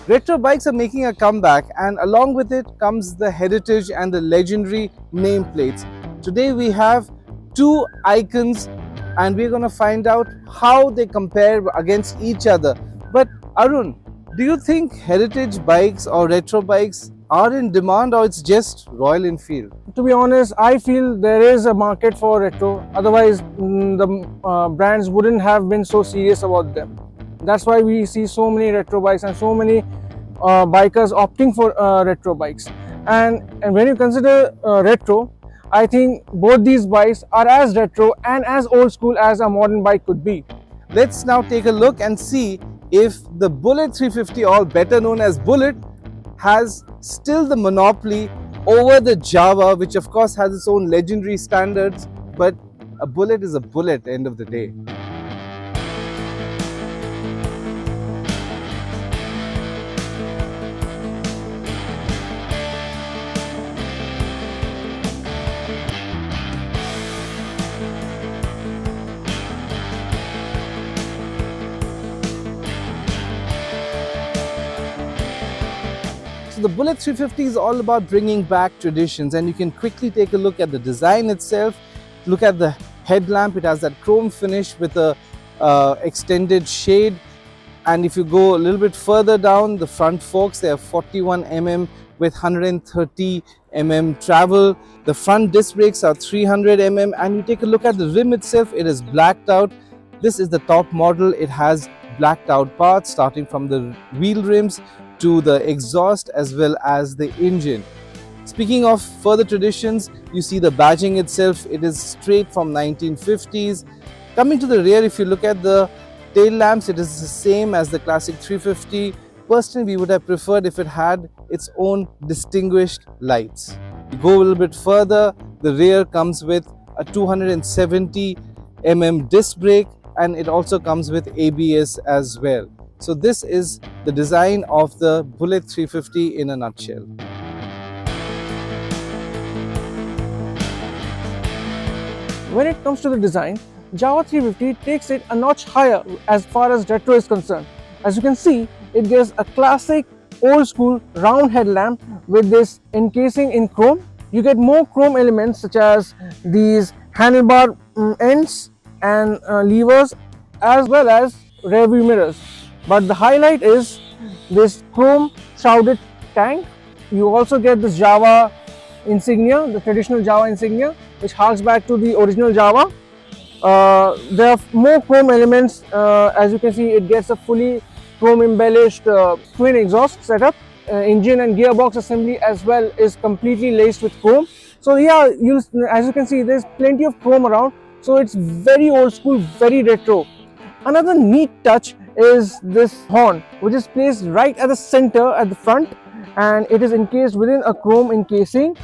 Retro bikes are making a comeback, and along with it comes the heritage and the legendary nameplates. Today we have two icons and we're going to find out how they compare against each other. But Arun, do you think heritage bikes or retro bikes are in demand, or it's just Royal Enfield? To be honest, I feel there is a market for retro. Otherwise, the brands wouldn't have been so serious about them. That's why we see so many retro bikes and so many bikers opting for retro bikes. And when you consider retro, I think both these bikes are as retro and as old school as a modern bike could be. Let's now take a look and see if the Bullet 350, or better known as Bullet, has still the monopoly over the Jawa, which of course has its own legendary standards, but a Bullet is a bullet at the end of the day. So the Bullet 350 is all about bringing back traditions, and you can quickly take a look at the design itself. Look at the headlamp, it has that chrome finish with a extended shade. And if you go a little bit further down, the front forks, they have 41 mm with 130 mm travel. The front disc brakes are 300 mm, and you take a look at the rim itself, it is blacked out. This is the top model. It has blacked out parts starting from the wheel rims to the exhaust as well as the engine. Speaking of further traditions, you see the badging itself, it is straight from 1950s. Coming to the rear, if you look at the tail lamps, it is the same as the classic 350. Personally, we would have preferred if it had its own distinguished lights. You go a little bit further, the rear comes with a 270 mm disc brake, and it also comes with ABS as well. So this is the design of the Bullet 350 in a nutshell. When it comes to the design, Jawa 350 takes it a notch higher as far as retro is concerned. As you can see, it gives a classic old school round headlamp with this encasing in chrome. You get more chrome elements such as these handlebar ends and levers, as well as rear view mirrors. But the highlight is this chrome shrouded tank. You also get this Jawa insignia, the traditional Jawa insignia, which harks back to the original Jawa. There are more chrome elements. As you can see, it gets a fully chrome embellished twin exhaust setup. Engine and gearbox assembly as well is completely laced with chrome. So yeah, as you can see, there's plenty of chrome around. So it's very old school, very retro. Another neat touch is this horn, which is placed right at the center at the front, and it is encased within a chrome encasing.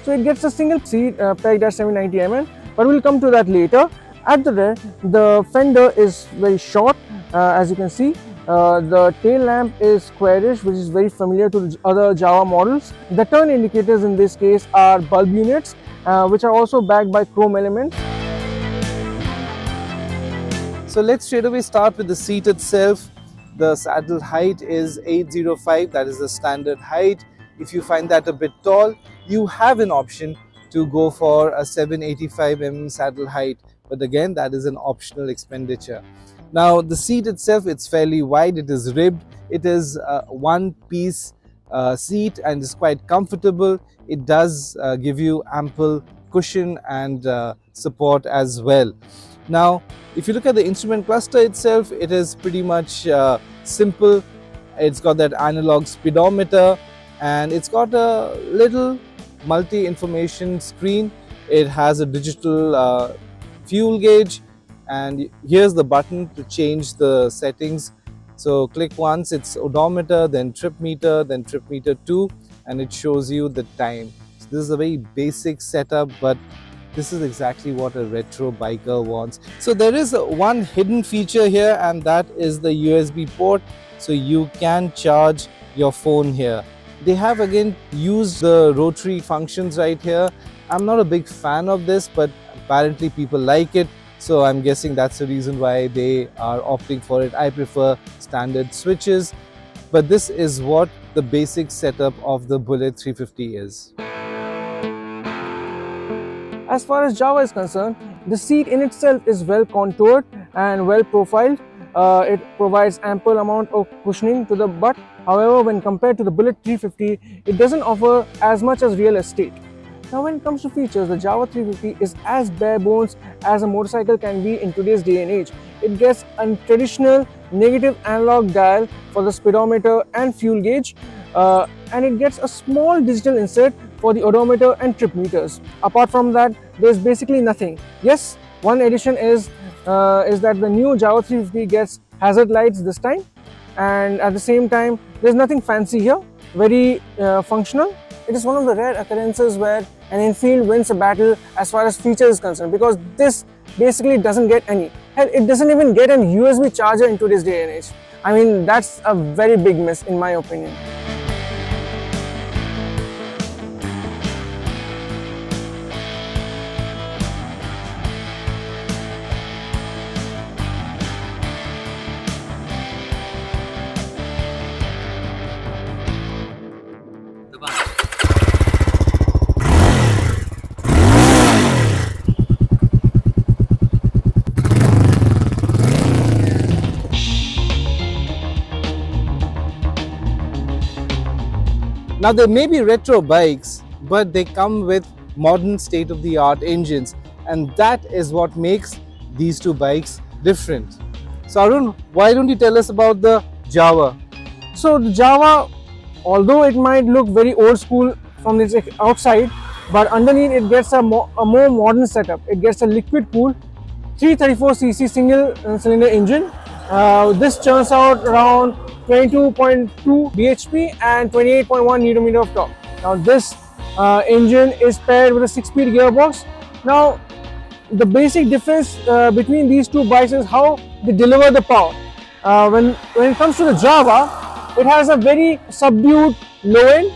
So it gets a single seat pegged at 790 mm, but we'll come to that later. At the rear, the fender is very short, as you can see. The tail lamp is squarish, which is very familiar to the other Jawa models. The turn indicators in this case are bulb units, which are also backed by chrome elements. So let's straight away start with the seat itself. The saddle height is 805, that is the standard height. If you find that a bit tall, you have an option to go for a 785 mm saddle height, but again, that is an optional expenditure. Now the seat itself, it's fairly wide, it is ribbed, it is a one-piece seat and is quite comfortable. It does give you ample cushion and support as well. Now, if you look at the instrument cluster itself, it is pretty much simple. It's got that analog speedometer, and it's got a little multi-information screen. It has a digital fuel gauge, and here's the button to change the settings. So click once, it's odometer, then trip meter 2, and it shows you the time. So this is a very basic setup, but this is exactly what a retro biker wants. So there is one hidden feature here, and that is the USB port. So you can charge your phone here. They have again used the rotary functions right here. I'm not a big fan of this, but apparently people like it. So I'm guessing that's the reason why they are opting for it. I prefer standard switches. but this is what the basic setup of the Bullet 350 is. As far as Jawa is concerned, the seat in itself is well contoured and well profiled. It provides ample amount of cushioning to the butt. However, when compared to the Bullet 350, it doesn't offer as much as real estate. Now when it comes to features, the Jawa 350 is as bare bones as a motorcycle can be in today's day and age. It gets a traditional negative analog dial for the speedometer and fuel gauge, and it gets a small digital insert for the odometer and trip meters. Apart from that, there's basically nothing. Yes, one addition is that the new Jawa 350 gets hazard lights this time, and at the same time there's nothing fancy here, very functional. It is one of the rare occurrences where an Enfield wins a battle as far as features is concerned, because this basically doesn't get any. Hell, it doesn't even get an USB charger in today's day and age. I mean, that's a very big miss in my opinion. Now there may be retro bikes, but they come with modern state-of-the-art engines, and that is what makes these two bikes different. So Arun, why don't you tell us about the Jawa? So the Jawa, although it might look very old school from its outside, but underneath it gets a more modern setup. It gets a liquid cooled 334cc single cylinder engine. This churns out around 22.2 bhp and 28.1 Nm of torque. Now this engine is paired with a 6-speed gearbox. Now the basic difference between these two bikes is how they deliver the power. When it comes to the Jawa, it has a very subdued low end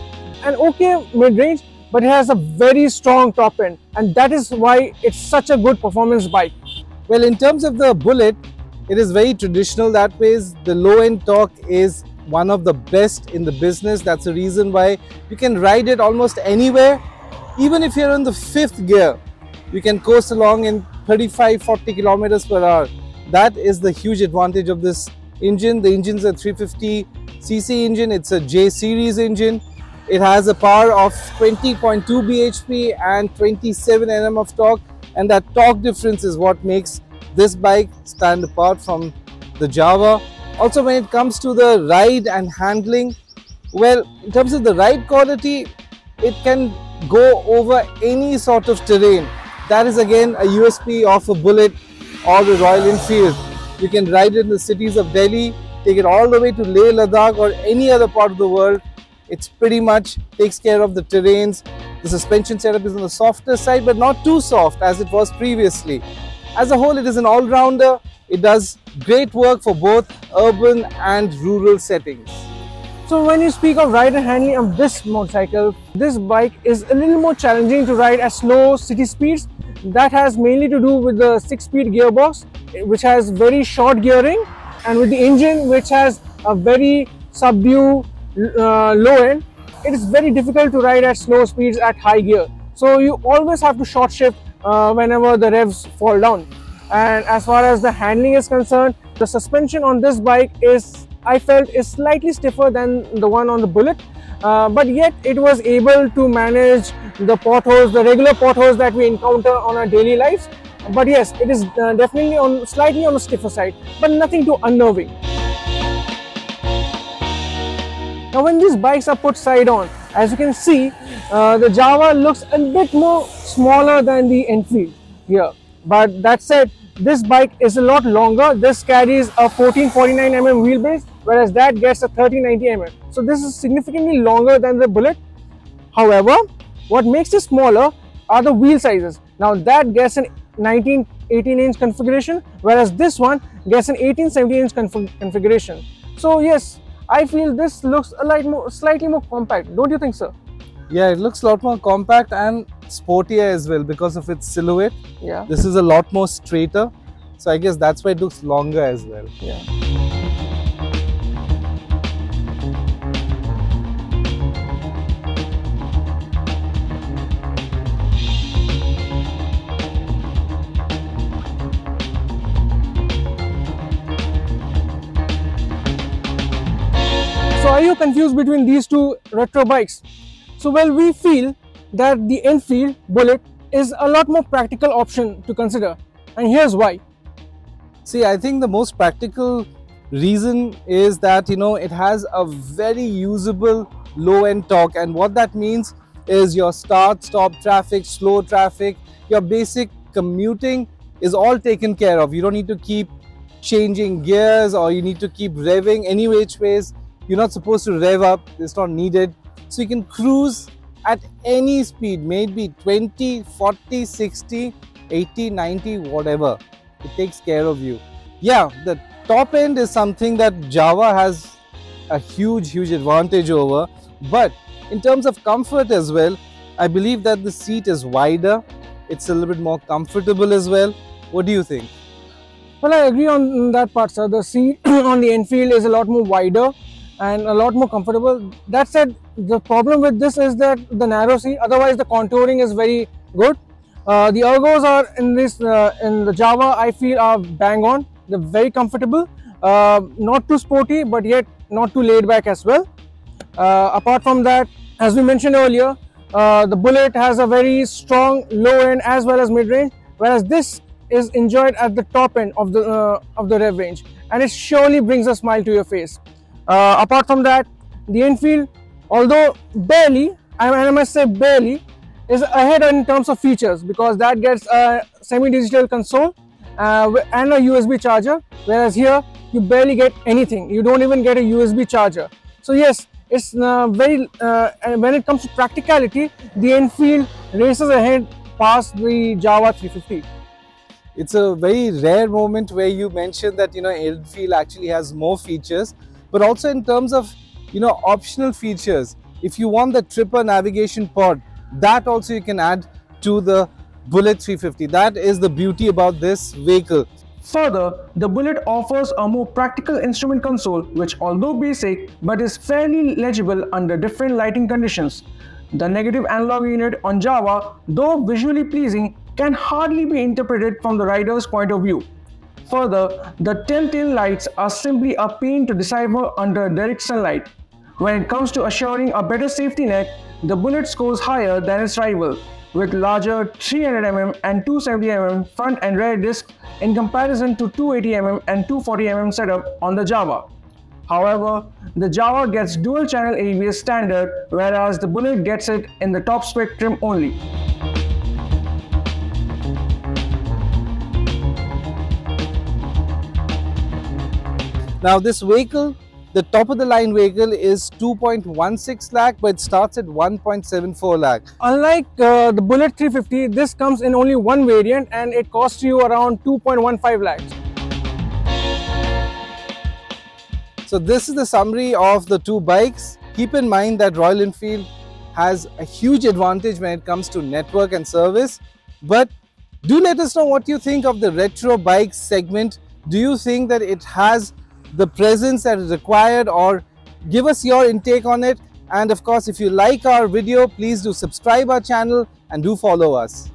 and okay mid-range, but it has a very strong top end, and that is why it's such a good performance bike. Well, in terms of the Bullet, it is very traditional that way. The low-end torque is one of the best in the business. That's the reason why you can ride it almost anywhere. Even if you're in the 5th gear, you can coast along in 35-40 kilometers per hour. That is the huge advantage of this engine. The engine's a 350cc engine. It's a J series engine. It has a power of 20.2 bhp and 27 Nm of torque, and that torque difference is what makes this bike stand apart from the Jawa. Also, when it comes to the ride and handling, well, in terms of the ride quality, it can go over any sort of terrain. That is again a USP of a Bullet or the Royal Enfield. You can ride it in the cities of Delhi, take it all the way to Leh, Ladakh or any other part of the world. It's pretty much takes care of the terrains. The suspension setup is on the softer side, but not too soft as it was previously. As a whole, it is an all-rounder. It does great work for both urban and rural settings. So when you speak of ride and handling of this motorcycle, this bike is a little more challenging to ride at slow city speeds. That has mainly to do with the 6-speed gearbox, which has very short gearing, and with the engine, which has a very subdued low end. It is very difficult to ride at slow speeds at high gear. So you always have to short shift whenever the revs fall down. And as far as the handling is concerned, the suspension on this bike is, I felt, is slightly stiffer than the one on the Bullet, but yet it was able to manage the potholes, the regular potholes that we encounter on our daily lives. But yes, it is definitely slightly on the stiffer side, but nothing too unnerving. Now when these bikes are put side on, as you can see, the Jawa looks a bit more smaller than the Enfield here. But that said, this bike is a lot longer. This carries a 1449 mm wheelbase, whereas that gets a 1390 mm. So this is significantly longer than the Bullet. However, what makes it smaller are the wheel sizes. Now that gets an 19-18 inch configuration, whereas this one gets an 18-17 inch configuration. So yes, I feel this looks slightly more compact. Don't you think so? Yeah, it looks a lot more compact and sportier as well because of its silhouette. Yeah. This is a lot more straighter. So I guess that's why it looks longer as well. Yeah. are you confused between these two retro bikes? So well, we feel that the Enfield Bullet is a lot more practical option to consider, and here's why. See, I think the most practical reason is that it has a very usable low-end torque, and what that means is your start, stop traffic, slow traffic, your basic commuting is all taken care of. You don't need to keep changing gears or you need to keep revving any which ways. You're not supposed to rev up, it's not needed. So you can cruise at any speed, maybe 20, 40, 60, 80, 90, whatever. It takes care of you. Yeah, the top end is something that Jawa has a huge advantage over, but in terms of comfort as well, I believe that the seat is wider. It's a little bit more comfortable as well. What do you think? Well, I agree on that part, sir. The seat on the Enfield is a lot more wider and a lot more comfortable. That said, the problem with this is that the narrow seat, otherwise the contouring is very good. The ergos are in the Jawa, I feel, are bang on. They're very comfortable, not too sporty, but yet not too laid back as well. Apart from that, as we mentioned earlier, the Bullet has a very strong low end as well as mid range, whereas this is enjoyed at the top end of the rev range, and it surely brings a smile to your face. Apart from that, the Enfield, although barely, I must say barely, is ahead in terms of features, because that gets a semi-digital console and a USB charger, whereas here you barely get anything. You don't even get a USB charger. So yes, it's very when it comes to practicality, the Enfield races ahead past the Jawa 350. It's a very rare moment where you mention that Enfield actually has more features, but also in terms of optional features. If you want the tripper navigation pod, that also you can add to the Bullet 350. That is the beauty about this vehicle. Further, the Bullet offers a more practical instrument console, which although basic, but is fairly legible under different lighting conditions. The negative analog unit on Jawa, though visually pleasing, can hardly be interpreted from the rider's point of view. Further, the telltale lights are simply a pain to decipher under direct sunlight. When it comes to assuring a better safety net, the Bullet scores higher than its rival, with larger 300mm and 270mm front and rear discs in comparison to 280mm and 240mm setup on the Jawa. However, the Jawa gets dual channel ABS standard, whereas the Bullet gets it in the top spec trim only. Now this vehicle, the top of the line vehicle, is 2.16 lakh, but it starts at 1.74 lakh. Unlike the Bullet 350, this comes in only one variant and it costs you around 2.15 lakhs. So this is the summary of the two bikes. Keep in mind that Royal Enfield has a huge advantage when it comes to network and service. But do let us know what you think of the retro bike segment. Do you think that it has the presence that is required, or give us your intake on it? And of course, if you like our video, please do subscribe our channel and do follow us.